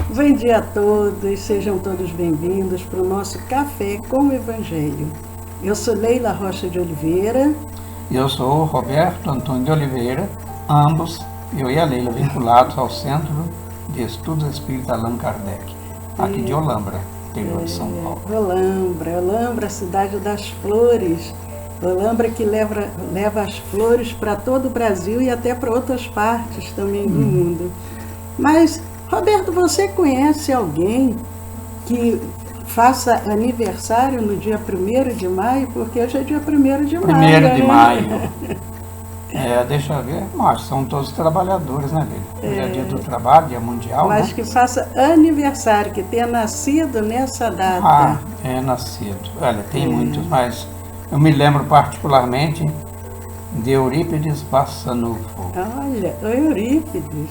Bom dia a todos, sejam todos bem-vindos para o nosso Café com o Evangelho. Eu sou Leila Rocha de Oliveira. Eu sou o Roberto Antônio de Oliveira, ambos, eu e a Leila, vinculados ao Centro de Estudos Espírita Allan Kardec, aqui de Olambra, interior de São Paulo. Olambra, cidade das flores. Olambra que leva as flores para todo o Brasil e até para outras partes também do mundo. Mas, Roberto, você conhece alguém que faça aniversário no dia 1º de maio? Porque hoje é dia 1º de maio. 1º de maio. Deixa eu ver. Mas são todos trabalhadores, né, Leila? Hoje é dia do trabalho, dia mundial, mas né? que faça aniversário, que tenha nascido nessa data. É nascido. Olha, tem muitos, mas eu me lembro particularmente de Eurípides Bassanufo. Olha, Eurípides.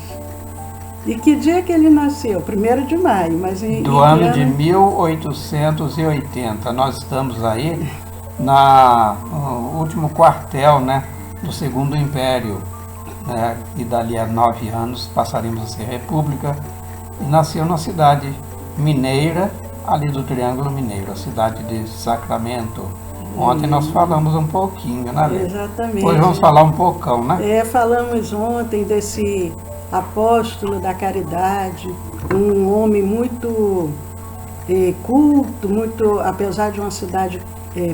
E que dia que ele nasceu? 1º de maio, mas do ano de 1880. Nós estamos aí no último quartel, né, do Segundo Império, né, e dali a 9 anos passaremos a ser república. E nasceu na cidade mineira, ali do Triângulo Mineiro, a cidade de Sacramento. Ontem nós falamos um pouquinho, né, Leila? Exatamente. Hoje vamos falar um poucão, né? Falamos ontem desse apóstolo da caridade, um homem muito culto, muito, apesar de uma cidade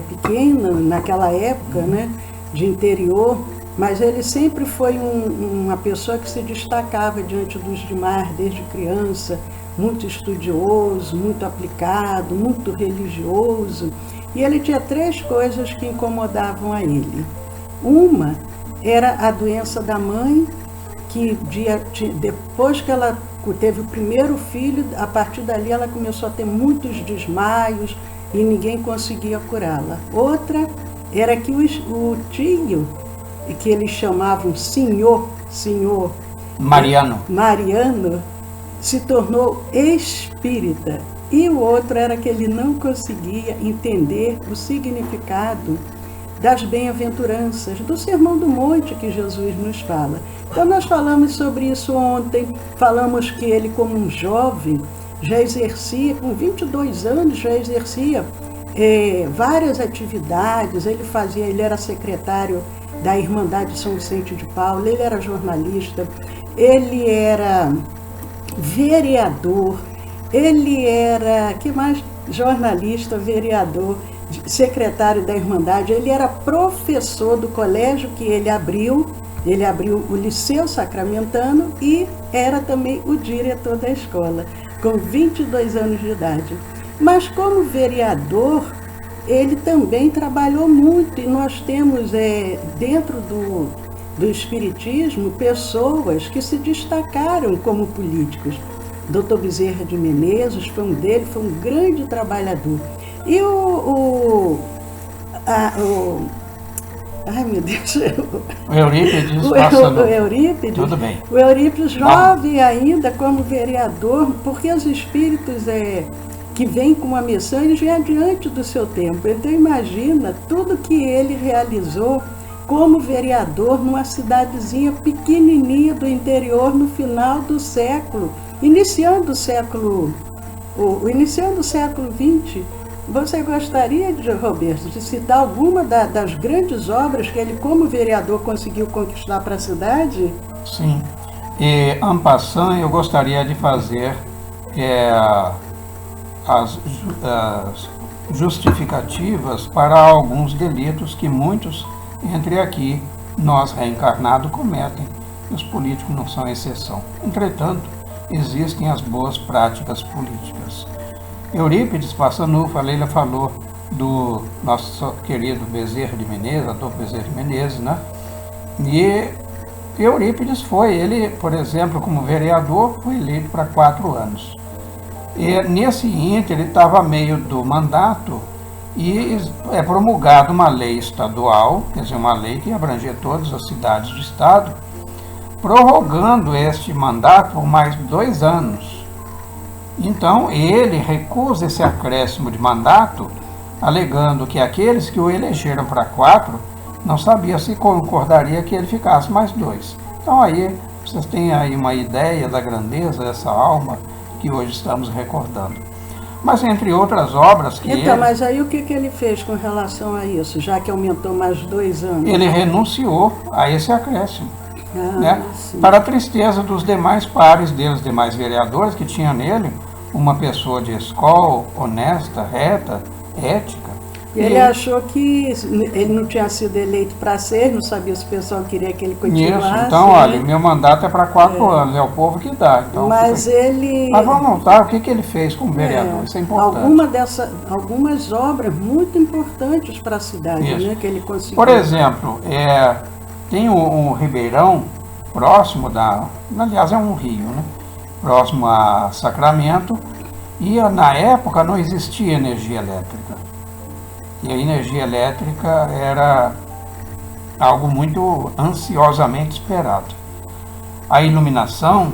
pequena naquela época, né, de interior, mas ele sempre foi uma pessoa que se destacava diante dos demais desde criança, muito estudioso, muito aplicado, muito religioso, e ele tinha 3 coisas que incomodavam a ele. Uma era a doença da mãe, que depois que ela teve o primeiro filho, a partir dali ela começou a ter muitos desmaios e ninguém conseguia curá-la. Outra era que o tio, que eles chamavam senhor Mariano, se tornou espírita. E o outro era que ele não conseguia entender o significado das bem-aventuranças, do Sermão do Monte que Jesus nos fala. Então nós falamos sobre isso ontem, falamos que ele, como um jovem, já exercia, com 22 anos, já exercia várias atividades. Ele era secretário da Irmandade São Vicente de Paulo, ele era jornalista, ele era vereador, ele era, jornalista, vereador, secretário da Irmandade, ele era professor do colégio que ele abriu o Liceu Sacramentano e era também o diretor da escola, com 22 anos de idade. Mas como vereador, ele também trabalhou muito, e nós temos dentro do Espiritismo pessoas que se destacaram como políticos. Dr. Bezerra de Menezes foi um deles, foi um grande trabalhador. E ai meu Deus, o Eurípides o Eurípides, tudo bem. O Eurípides jovem ainda como vereador, porque os espíritos que vêm com uma missão, eles vêm adiante do seu tempo. Então imagina tudo que ele realizou como vereador numa cidadezinha pequenininha do interior no final do século, iniciando o século XX. Você gostaria, Roberto, de citar alguma das grandes obras que ele, como vereador, conseguiu conquistar para a cidade? Sim. E, en passant, eu gostaria de fazer as justificativas para alguns delitos que muitos entre aqui, nós reencarnados, cometem. Os políticos não são exceção. Entretanto, existem as boas práticas políticas. Eurípides Bassanufo, a Leila falou do nosso querido Bezerra de Menezes, Dr. Bezerra de Menezes, né? E Eurípides ele, por exemplo, como vereador, foi eleito para 4 anos. E nesse ínter, ele estava meio do mandato e é promulgada uma lei estadual, quer dizer, uma lei que abrangia todas as cidades do estado, prorrogando este mandato por mais 2 anos. Então, ele recusa esse acréscimo de mandato, alegando que aqueles que o elegeram para 4 não sabia se concordaria que ele ficasse mais 2. Então, aí vocês têm aí uma ideia da grandeza dessa alma que hoje estamos recordando. Mas entre outras obras que Então, mas aí o que ele fez com relação a isso, já que aumentou mais 2 anos? ele renunciou a esse acréscimo. Né? Sim. Para a tristeza dos demais pares dele, os demais vereadores que tinham nele uma pessoa de escola, honesta, reta, ética. Ele achou que ele não tinha sido eleito para ser, não sabia se o pessoal queria que ele continuasse. Isso, então, olha, meu mandato é para 4 anos, é o povo que dá. Então, mas Mas vamos notar o que ele fez como vereador, isso é importante. Algumas obras muito importantes para a cidade, né, que ele conseguiu. Por exemplo, tem um ribeirão próximo aliás, é um rio, né? Próximo a Sacramento, e na época não existia energia elétrica. E a energia elétrica era algo muito ansiosamente esperado. A iluminação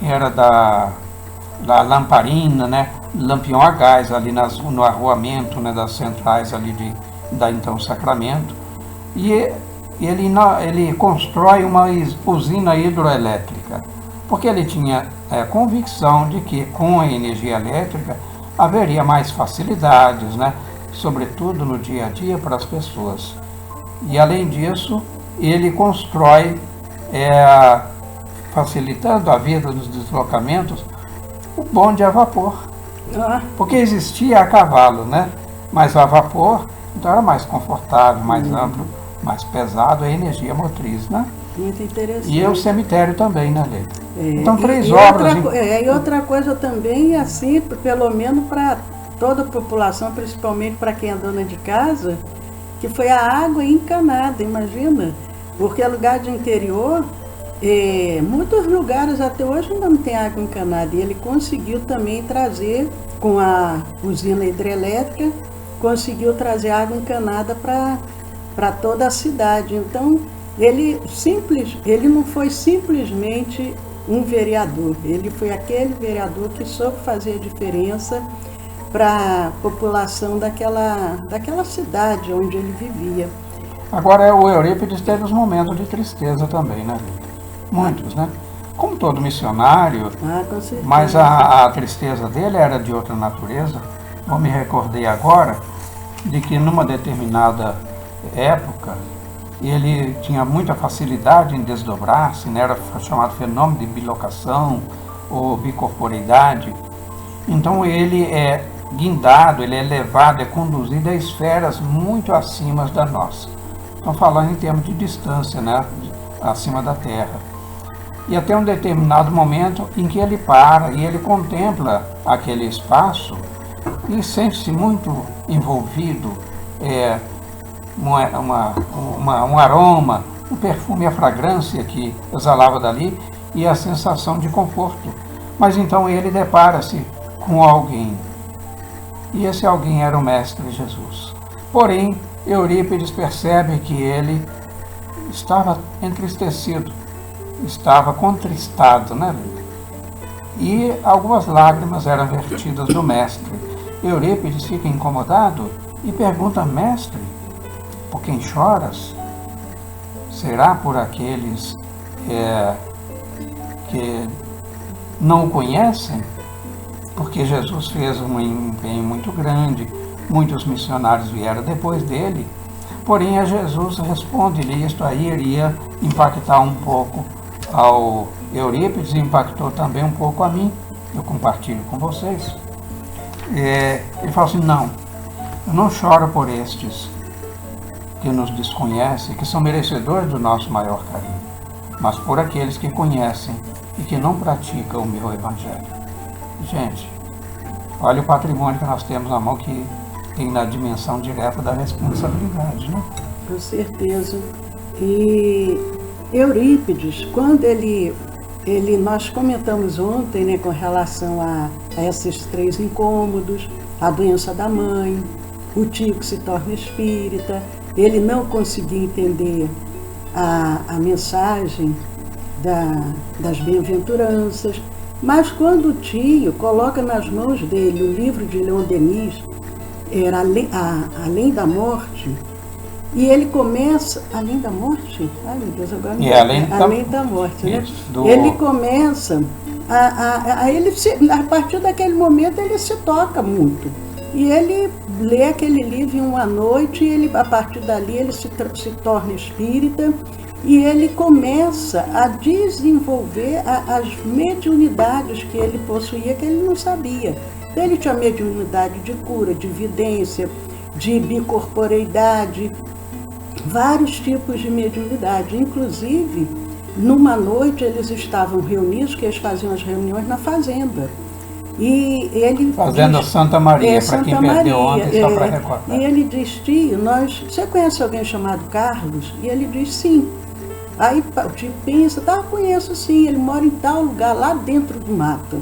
era da lamparina, né? Lampião a gás ali no arruamento, né? Das centrais ali da então Sacramento. E ele constrói uma usina hidroelétrica, porque ele tinha convicção de que com a energia elétrica haveria mais facilidades, né? Sobretudo no dia a dia para as pessoas. E além disso, ele constrói, facilitando a vida dos deslocamentos, o bonde a vapor. Porque existia a cavalo, né? Mas a vapor, então era mais confortável, mais amplo, mais pesado, a energia motriz, né? Muito interessante. E o cemitério também, né, Leila? Então, 3 obras. E outra coisa também, assim, pelo menos para toda a população, principalmente para quem é dona de casa, que foi a água encanada, imagina, porque é lugar de interior, muitos lugares até hoje ainda não tem água encanada, e ele conseguiu também trazer, com a usina hidrelétrica, conseguiu trazer água encanada para toda a cidade. Então, ele não foi simplesmente um vereador, ele foi aquele vereador que soube fazer a diferença para a população daquela cidade onde ele vivia. Agora, o Eurípides teve uns momentos de tristeza também, né? Muitos, né? Como todo missionário, com certeza. Mas a tristeza dele era de outra natureza. Eu me recordei agora de que numa determinada época ele tinha muita facilidade em desdobrar-se, né? Era chamado fenômeno de bilocação ou bicorporeidade. Então ele é guindado, ele é levado, é conduzido a esferas muito acima da nossa. Estão falando em termos de distância, né? Acima da Terra. E até um determinado momento em que ele para e ele contempla aquele espaço e sente-se muito envolvido, um aroma, um perfume, a fragrância que exalava dali e a sensação de conforto. Mas então ele depara-se com alguém. E esse alguém era o Mestre Jesus. Porém, Eurípides percebe que ele estava entristecido, estava contristado, né? E algumas lágrimas eram vertidas do Mestre. Eurípides fica incomodado e pergunta: Mestre, por quem choras? Será por aqueles que não o conhecem? Porque Jesus fez um empenho muito grande, muitos missionários vieram depois dele, porém a Jesus responde-lhe, isto aí iria impactar um pouco ao Eurípides, impactou também um pouco a mim, eu compartilho com vocês. Ele fala assim: não, eu não choro por estes que nos desconhecem, que são merecedores do nosso maior carinho, mas por aqueles que conhecem e que não praticam o meu evangelho. Gente, olha o patrimônio que nós temos na mão, que tem na dimensão direta da responsabilidade, né? Com certeza. E Eurípides, quando nós comentamos ontem, né, com relação a esses 3 incômodos, a doença da mãe, o tio que se torna espírita, ele não conseguia entender a mensagem das bem-aventuranças. Mas quando o tio coloca nas mãos dele o livro de Leon Denis, era Além da Morte, e ele começa... Além da Morte? Ai, meu Deus, agora não Além da Morte, né? Isso, Ele começa a partir daquele momento ele se toca muito. E ele lê aquele livro em uma noite, e a partir dali ele se torna espírita, e ele começa a desenvolver as mediunidades que ele possuía, que ele não sabia. Então, ele tinha mediunidade de cura, de vidência, de bicorporeidade, vários tipos de mediunidade. Inclusive, numa noite eles estavam reunidos, que eles faziam as reuniões na fazenda. E ele Fazenda Santa Maria, para quem perdeu ontem, só para recordar. E ele diz, tio, você conhece alguém chamado Carlos? E ele diz, sim. Aí o tio pensa, conheço sim, ele mora em tal lugar, lá dentro do mato.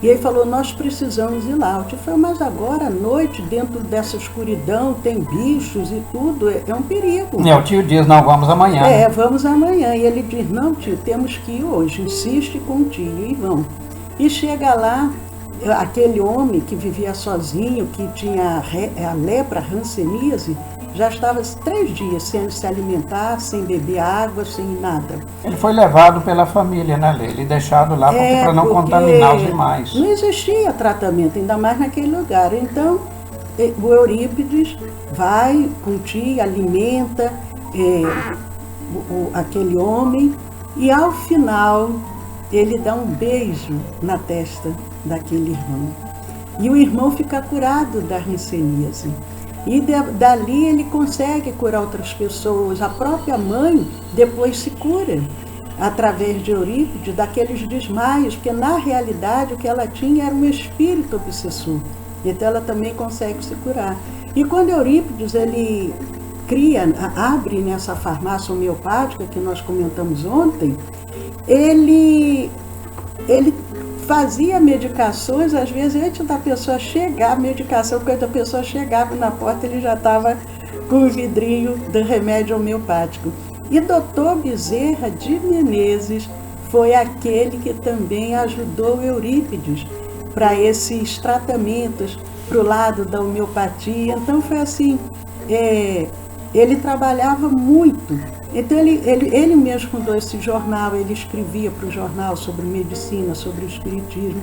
E ele falou, nós precisamos ir lá. O tio falou, mas agora à noite, dentro dessa escuridão, tem bichos e tudo, é um perigo. O tio diz, não, vamos amanhã. Vamos amanhã. E ele diz, não tio, temos que ir hoje, insiste com o tio, e vão. E chega lá, aquele homem que vivia sozinho, que tinha a lepra, a hanseníase, já estava 3 dias sem se alimentar, sem beber água, sem nada. Ele foi levado pela família, né, Lê? Ele deixado lá para não contaminar os demais. Não existia tratamento, ainda mais naquele lugar. Então, o Eurípides vai com o tio, alimenta aquele homem, e ao final ele dá um beijo na testa daquele irmão. E o irmão fica curado da hanseníase. E dali ele consegue curar outras pessoas. A própria mãe depois se cura, através de Eurípides, daqueles desmaios, porque na realidade o que ela tinha era um espírito obsessor. Então ela também consegue se curar. E quando Eurípides ele abre nessa farmácia homeopática que nós comentamos ontem, ele fazia medicações, às vezes antes da pessoa chegar, a medicação, quando a pessoa chegava na porta, ele já estava com o vidrinho do remédio homeopático. E Dr. Bezerra de Menezes foi aquele que também ajudou Eurípides para esses tratamentos, para o lado da homeopatia. Então foi assim, ele trabalhava muito. Então ele mesmo fundou esse jornal, ele escrevia para o jornal sobre medicina, sobre o espiritismo.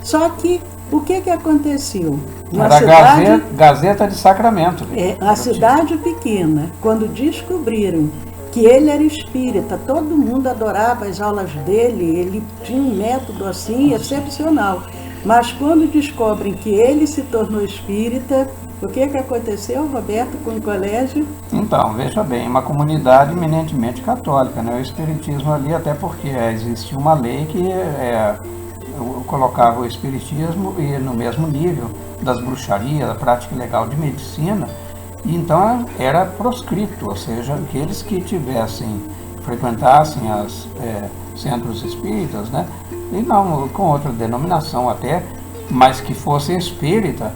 Só que o que aconteceu? Era Gazeta de Sacramento. A cidade pequena, quando descobriram que ele era espírita, todo mundo adorava as aulas dele, ele tinha um método assim excepcional. Mas quando descobrem que ele se tornou espírita, o que aconteceu, Roberto, com o colégio? Então, veja bem, uma comunidade eminentemente católica, né? O espiritismo ali, até porque existia uma lei que colocava o espiritismo no mesmo nível das bruxarias, da prática legal de medicina, e então era proscrito, ou seja, aqueles que frequentassem os centros espíritas, né? E não com outra denominação até, mas que fosse espírita,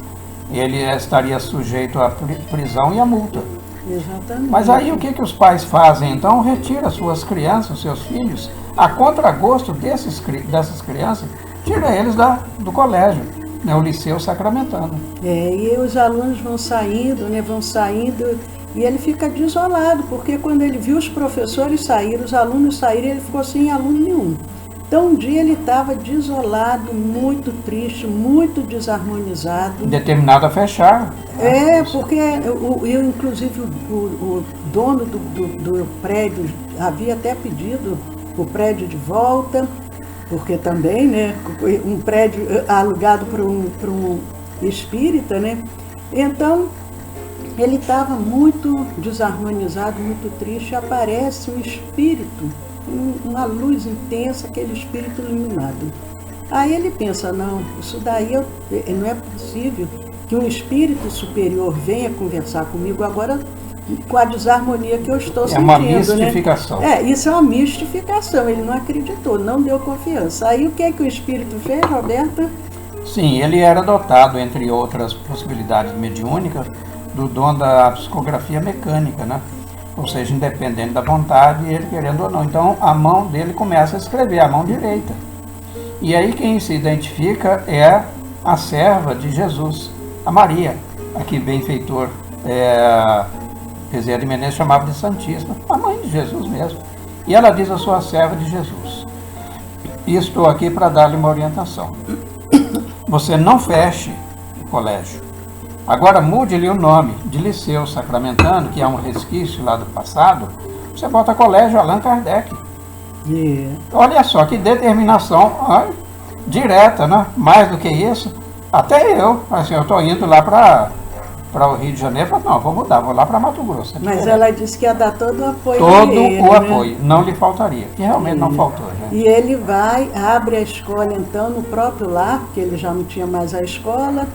ele estaria sujeito à prisão e à multa. Exatamente. Mas aí o que os pais fazem? Então retira suas crianças, seus filhos, a contragosto dessas crianças, tira eles do colégio, né, o Liceu Sacramentano. E os alunos vão saindo, e ele fica desolado, porque quando ele viu os professores saírem, os alunos saírem, ele ficou sem aluno nenhum. Então um dia ele estava desolado, muito triste, muito desarmonizado. Determinado a fechar. Porque inclusive o dono do prédio havia até pedido o prédio de volta, porque também, né, um prédio alugado para um espírita, né? Então ele estava muito desarmonizado, muito triste, e aparece um espírito, uma luz intensa, aquele espírito iluminado. Aí ele pensa, não, isso daí não é possível que um espírito superior venha conversar comigo agora com a desarmonia que eu estou sentindo. É uma mistificação. Né? Isso é uma mistificação, ele não acreditou, não deu confiança. Aí o que o espírito fez, Roberto? Sim, ele era dotado, entre outras possibilidades mediúnicas, do dom da psicografia mecânica, né? Ou seja, independente da vontade, ele querendo ou não. Então, a mão dele começa a escrever, a mão direita. E aí quem se identifica é a serva de Jesus, a Maria, a que benfeitor Bezerra de Menezes chamava de Santíssima, a mãe de Jesus mesmo. E ela diz a sua serva de Jesus. e estou aqui para dar-lhe uma orientação. Você não feche o colégio. Agora mude-lhe o nome de Liceu Sacramentano, que é um resquício lá do passado. Você bota Colégio Allan Kardec. Olha só que determinação direta, né? Mais do que isso, até eu, assim, eu estou indo lá para o Rio de Janeiro, falei, não, vou mudar, vou lá para Mato Grosso. Mas ela disse que ia dar todo o apoio. Todo ele, o né? apoio, não lhe faltaria. E realmente não faltou, gente. E ele vai, abre a escola então no próprio lar, porque ele já não tinha mais a escola.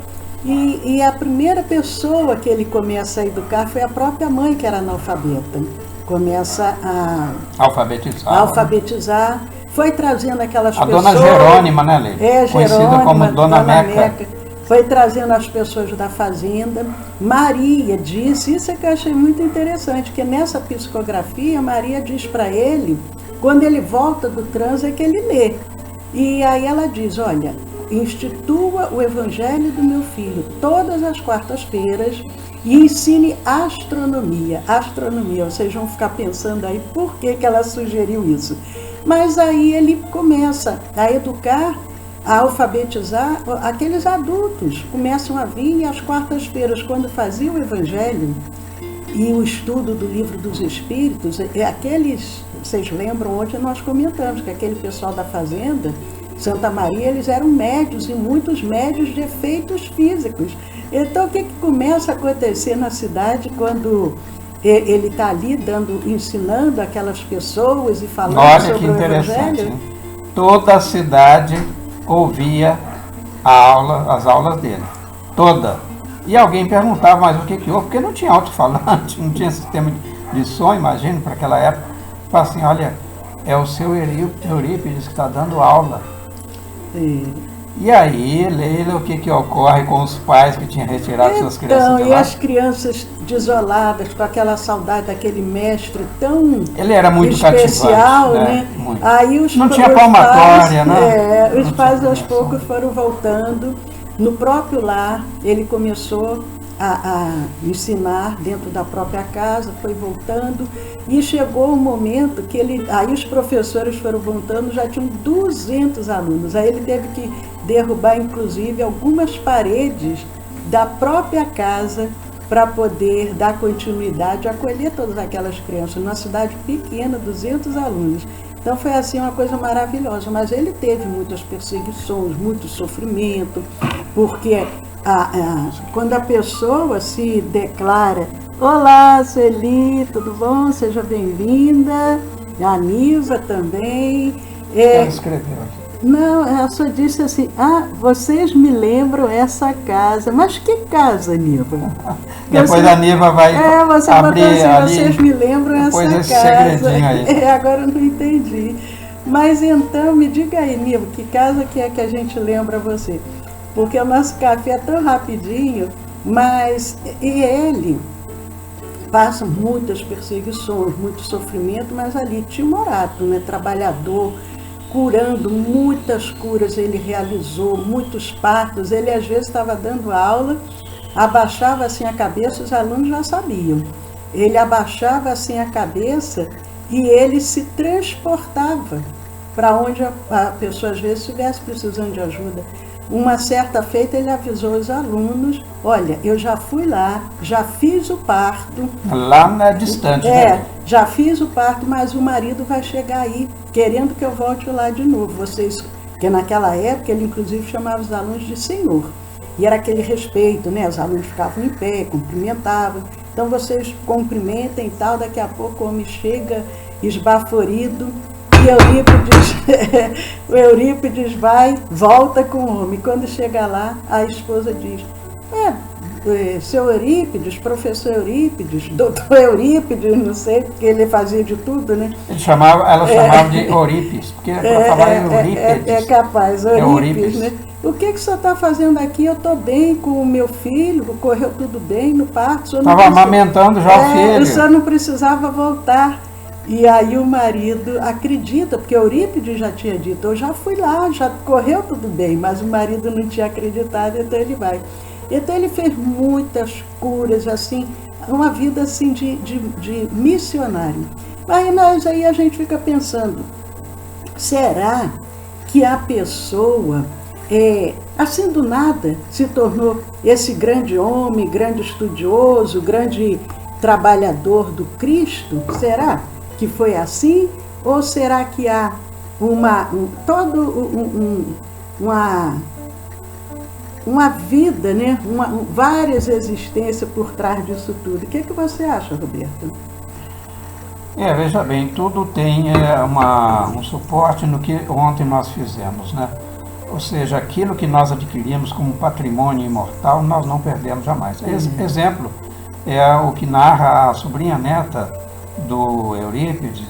E a primeira pessoa que ele começa a educar foi a própria mãe, que era analfabeta. Começa a alfabetizar. Foi trazendo aquelas pessoas... A dona Jerônima, né, Leila? Conhecida Jerônima, como Dona Meca. Foi trazendo as pessoas da fazenda. Maria disse, isso é que eu achei muito interessante, que nessa psicografia, Maria diz para ele, quando ele volta do transe, é que ele lê. E aí ela diz, olha, institua o evangelho do meu filho todas as quartas-feiras e ensine astronomia. Astronomia, vocês vão ficar pensando aí por que ela sugeriu isso. Mas aí ele começa a educar, a alfabetizar aqueles adultos. Começam a vir e às quartas-feiras, quando fazia o evangelho e o estudo do livro dos Espíritos, vocês lembram, ontem nós comentamos que aquele pessoal da fazenda, Santa Maria, eles eram médios e muitos médios de efeitos físicos. Então, o que começa a acontecer na cidade quando ele está ali ensinando aquelas pessoas e falando sobre o Evangelho? Hein? Toda a cidade ouvia as aulas dele. Toda. E alguém perguntava, mas o que houve? Porque não tinha alto-falante, não tinha sistema de som, imagino, para aquela época. Fala assim, olha, é o seu Eurípides que está dando aula. E aí, Leila, o que ocorre com os pais que tinham retirado suas crianças de lá? E as crianças desoladas, com aquela saudade daquele mestre tão ele era muito especial, né? Aí não tinha palmatória, né? Os pais aos poucos foram voltando. No próprio lar, ele começou a ensinar dentro da própria casa, foi voltando, e chegou um momento que aí os professores foram voltando, já tinham 200 alunos, aí ele teve que derrubar inclusive algumas paredes da própria casa para poder dar continuidade, acolher todas aquelas crianças, numa cidade pequena, 200 alunos. Então foi assim uma coisa maravilhosa, mas ele teve muitas perseguições, muito sofrimento, porque quando a pessoa se declara, olá, Sueli, tudo bom? Seja bem-vinda, a Niva também. Ela escreveu aqui. Não, ela só disse assim, vocês me lembram essa casa. Mas que casa, Niva? Depois a Niva vai você abrir assim, ali, vocês me lembram essa casa. Aí. Agora eu não entendi. Mas então, me diga aí, Niva, que casa que é que a gente lembra você? Porque o nosso café é tão rapidinho, mas ele passa muitas perseguições, muito sofrimento, mas ali timorato, né? Trabalhador, curando, muitas curas ele realizou, muitos partos. Ele às vezes estava dando aula, abaixava assim a cabeça, os alunos já sabiam. Ele abaixava assim a cabeça e ele se transportava para onde a pessoa às vezes estivesse precisando de ajuda. Uma certa feita ele avisou os alunos, olha, eu já fui lá, já fiz o parto. Lá na distante, né? Já fiz o parto, mas o marido vai chegar aí, querendo que eu volte lá de novo. Porque naquela época ele inclusive chamava os alunos de senhor. E era aquele respeito, né? Os alunos ficavam em pé, cumprimentavam. Então vocês cumprimentem e tal, daqui a pouco o homem chega esbaforido. E o Eurípides volta com o homem. Quando chega lá, a esposa diz, seu Eurípides, professor Eurípides, doutor Eurípides, não sei, porque ele fazia de tudo, né? Ela chamava de Eurípides, porque para falar Eurípides. É capaz, Eurípides, né? O que o senhor está fazendo aqui? Eu estou bem com o meu filho, correu tudo bem no parto. Estava amamentando já o filho. O senhor não precisava voltar. E aí o marido acredita, porque Eurípides já tinha dito, eu já fui lá, já correu tudo bem, mas o marido não tinha acreditado, então ele vai. Então ele fez muitas curas, assim, uma vida assim de missionário. Mas aí a gente fica pensando, será que a pessoa, assim do nada, se tornou esse grande homem, grande estudioso, grande trabalhador do Cristo? Será que foi assim? Ou será que há uma vida, né? Várias existências por trás disso tudo? O que você acha, Roberto? Veja bem, tudo tem um suporte no que ontem nós fizemos, né? Ou seja, aquilo que nós adquirimos como patrimônio imortal, nós não perdemos jamais. Exemplo é o que narra a sobrinha neta do Eurípides,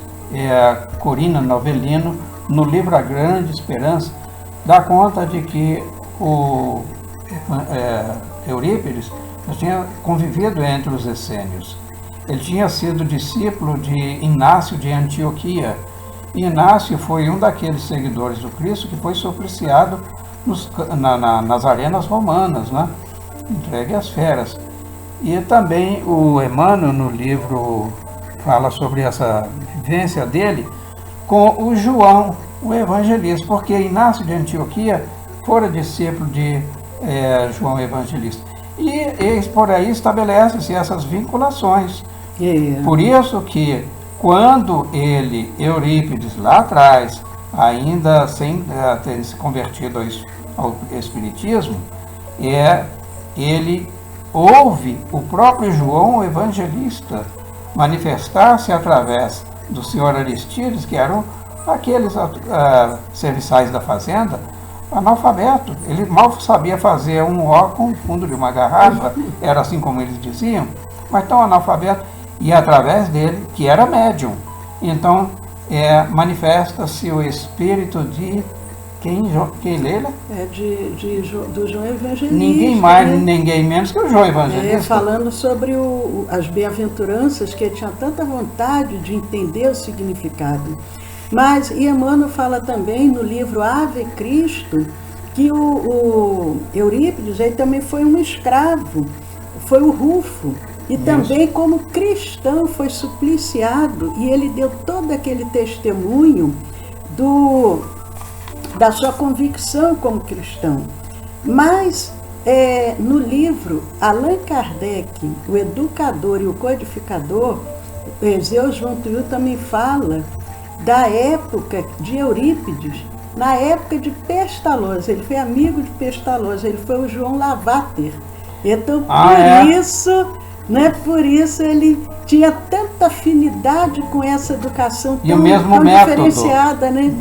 Corina Novellino, no livro A Grande Esperança, dá conta de que o Eurípides tinha convivido entre os essênios. Ele tinha sido discípulo de Inácio de Antioquia. E Inácio foi um daqueles seguidores do Cristo que foi supliciado nas arenas romanas, né? Entregue às feras. E também o Emmanuel, no livro, fala sobre essa vivência dele com o João, o evangelista, porque Inácio de Antioquia fora discípulo de João Evangelista. E por aí estabelece-se essas vinculações. Por isso que quando Eurípides, lá atrás, ainda sem ter se convertido ao Espiritismo, ele ouve o próprio João Evangelista manifestar-se através do senhor Aristides, que eram aqueles serviçais da fazenda, analfabeto. Ele mal sabia fazer um ó com o fundo de uma garrafa, era assim como eles diziam, mas tão analfabeto. E através dele, que era médium. Então, manifesta-se o espírito de quem lê? Do João Evangelista. Ninguém mais, ninguém menos que o João Evangelista. Falando sobre as bem-aventuranças, que ele tinha tanta vontade de entender o significado. Mas Emmanuel fala também no livro Ave Cristo, que o Eurípides ele também foi um escravo, foi o Rufo. E também como cristão foi supliciado, e ele deu todo aquele testemunho da sua convicção como cristão. Mas no livro Allan Kardec, o educador e o codificador, Eusébio João Tuiu também fala da época de Eurípides, na época de Pestalozzi. Ele foi amigo de Pestalozzi, ele foi o João Lavater. Então, por isso ele tinha tanta afinidade com essa educação tão diferenciada, né?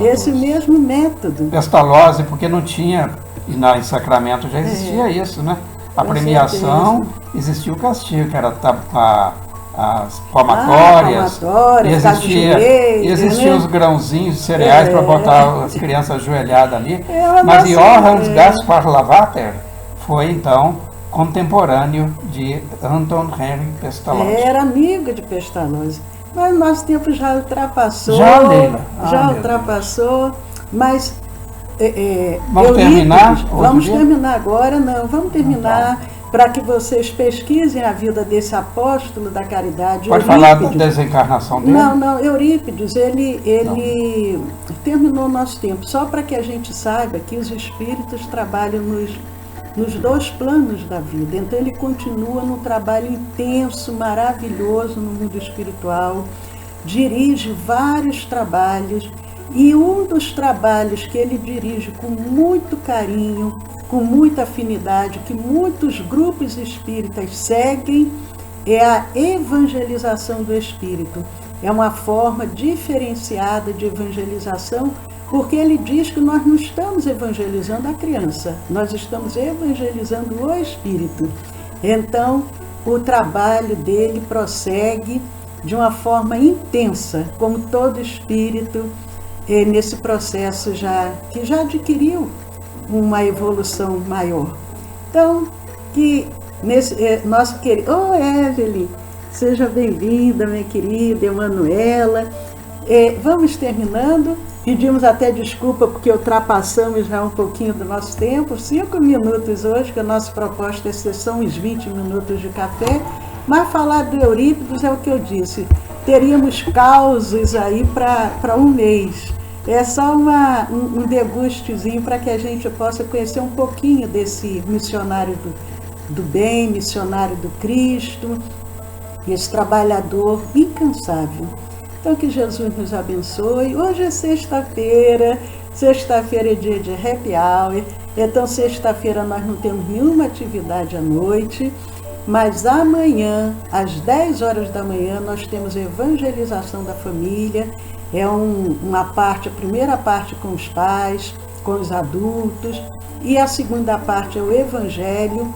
Esse mesmo método. Pestalozzi, porque não tinha, e em Sacramento já existia isso, né? A premiação, existia o castigo, que era as palmatórias, existiam os grãozinhos de cereais para botar as crianças ajoelhadas ali. Mas Johannes Gaspar Lavater foi, então, contemporâneo de Anton Henry Pestalozzi. Era amigo de Pestalozzi. Mas o nosso tempo já ultrapassou. Já ultrapassou. Mas vamos terminar? Vamos terminar agora, não. Vamos terminar para que vocês pesquisem a vida desse apóstolo da caridade. Pode falar da desencarnação dele? Não. Eurípides, ele terminou o nosso tempo. Só para que a gente saiba que os espíritos trabalham nos dois planos da vida. Então ele continua num trabalho intenso, maravilhoso no mundo espiritual, dirige vários trabalhos, e um dos trabalhos que ele dirige com muito carinho, com muita afinidade, que muitos grupos espíritas seguem, é a evangelização do espírito. É uma forma diferenciada de evangelização, porque ele diz que nós não estamos evangelizando a criança, nós estamos evangelizando o espírito. Então, o trabalho dele prossegue de uma forma intensa, como todo espírito, nesse processo que já adquiriu uma evolução maior. Então, que nosso querido... Evelyn, seja bem-vinda, minha querida Emanuela. Vamos terminando. Pedimos até desculpa porque ultrapassamos já um pouquinho do nosso tempo, 5 minutos hoje, que a nossa proposta é sessão uns 20 minutos de café, mas falar do Eurípides é o que eu disse, teríamos causos aí para um mês, É só um degustezinho para que a gente possa conhecer um pouquinho desse missionário do bem, missionário do Cristo, esse trabalhador incansável. Então, que Jesus nos abençoe. Hoje é sexta-feira é dia de happy hour, então sexta-feira nós não temos nenhuma atividade à noite, mas amanhã, às 10 horas da manhã, nós temos evangelização da família, é a primeira parte com os pais, com os adultos, e a segunda parte é o evangelho,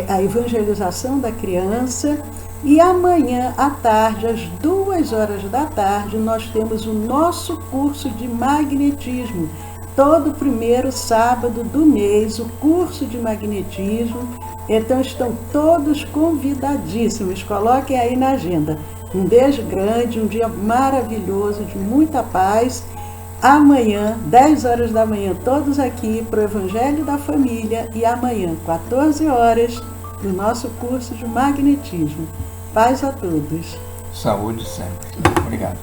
a evangelização da criança. E amanhã à tarde, às 2 horas da tarde, nós temos o nosso curso de magnetismo. Todo primeiro sábado do mês, o curso de magnetismo. Então estão todos convidadíssimos. Coloquem aí na agenda. Um beijo grande, um dia maravilhoso, de muita paz. Amanhã, 10 horas da manhã, todos aqui para o Evangelho da Família. E amanhã, 14 horas, no nosso curso de magnetismo. Paz a todos. Saúde sempre. Obrigado.